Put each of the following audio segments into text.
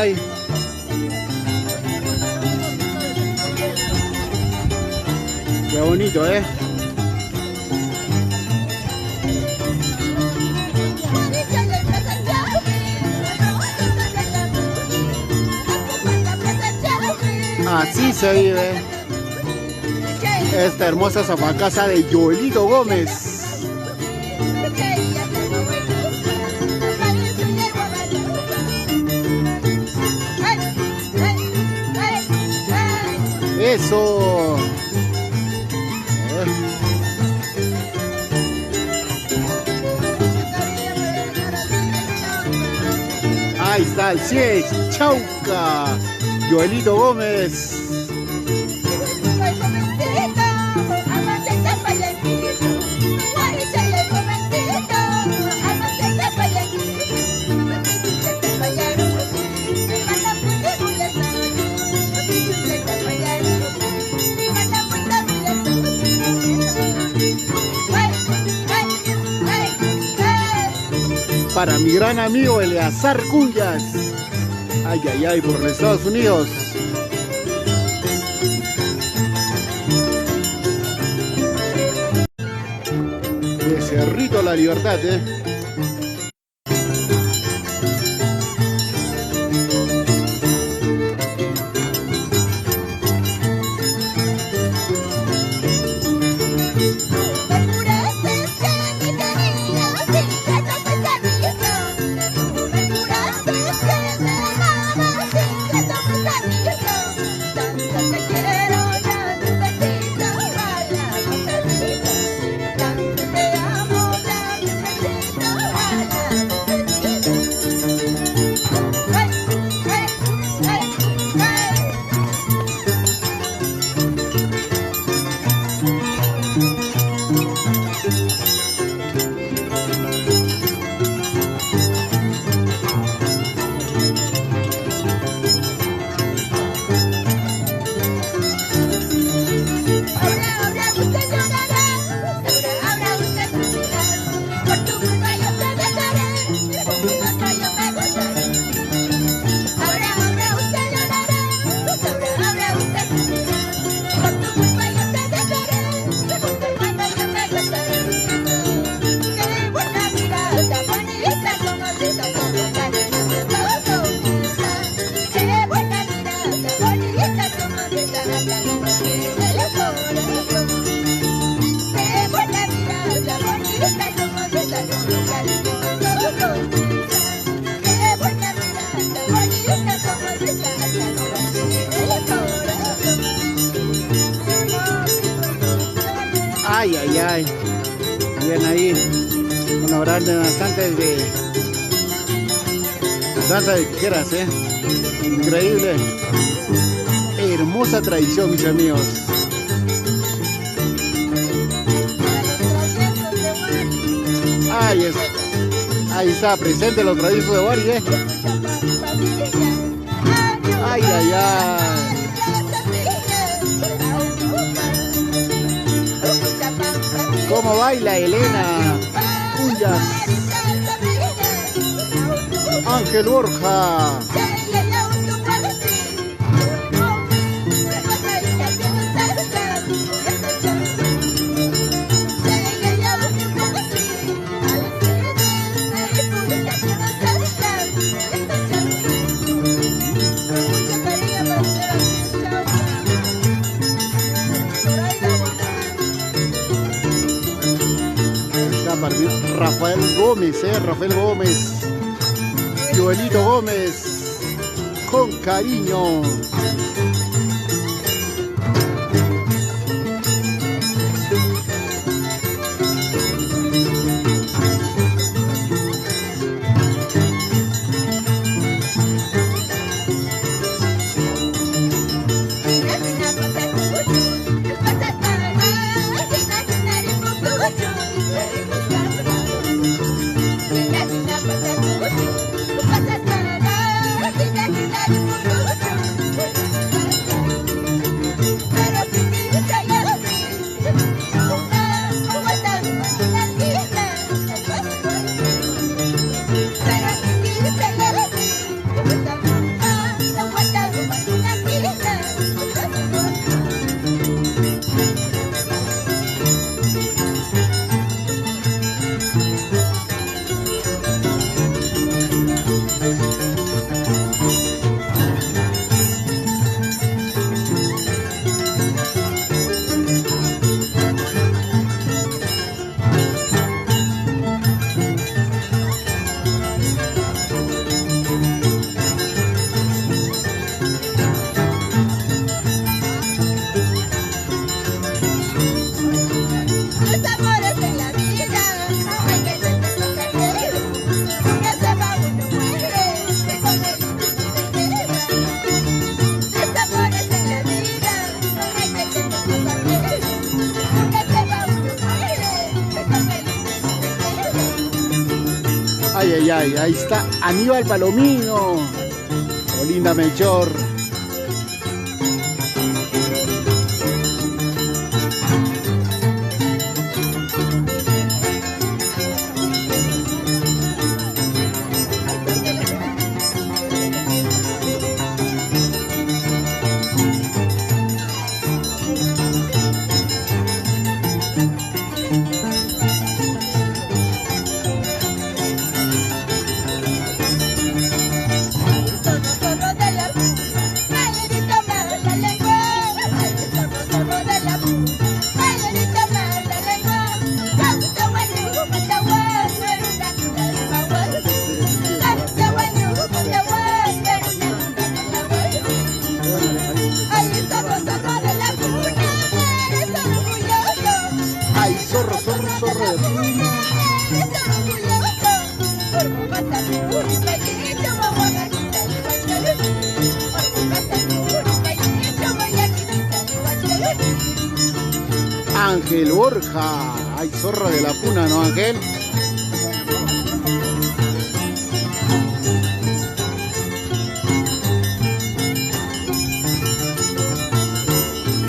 ay. Qué bonito, ¿eh? Así se vive esta hermosa zafacasa de Joelito Gómez. Eso. Ahí está el 100, Chauca, Joelito Gómez. Para mi gran amigo Eleazar Cuyas. Ay, ay, ay, por los Estados Unidos. De Cerrito La Libertad, Ay, ay, ay. Bien ahí. Una grande danzante de danza de tijeras, increíble. Hermosa tradición, mis amigos. Ahí está presente los traviesos de Bari, Ay, ay, ay. ¿Cómo baila Elena Cuyas? Ángel Borja. Rafael Gómez, Rafael Gómez, Joelito Gómez, con cariño. ay, ay, ahí está Aníbal Palomino, Olinda Melchor. Zorro, zorro, zorro de puna. Ángel Borja. Ay, zorro de la puna, ¿no, Ángel?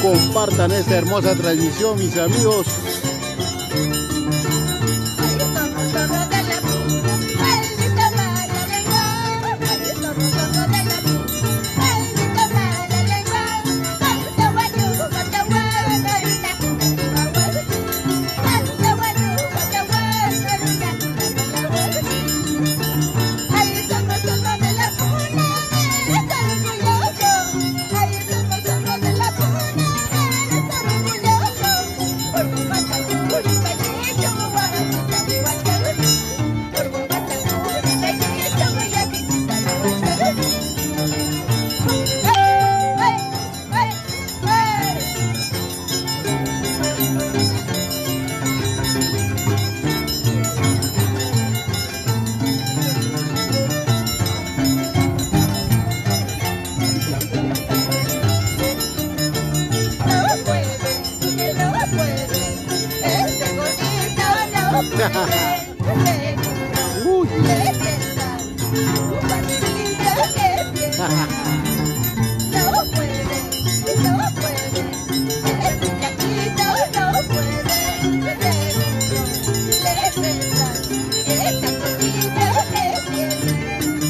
Compartan esta hermosa transmisión, mis amigos. Uy.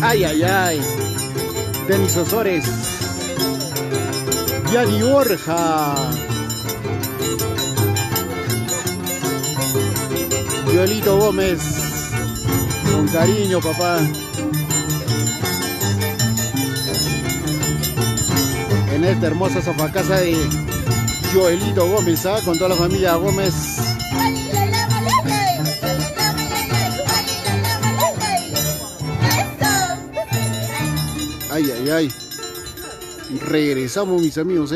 Ay, ay, ay. Denis Osores. Yani Borja. Joelito Gómez, con cariño, papá. En esta hermosa sofacasa de Joelito Gómez, ¿ah? Con toda la familia Gómez. Ay, ay, ay. Regresamos, mis amigos,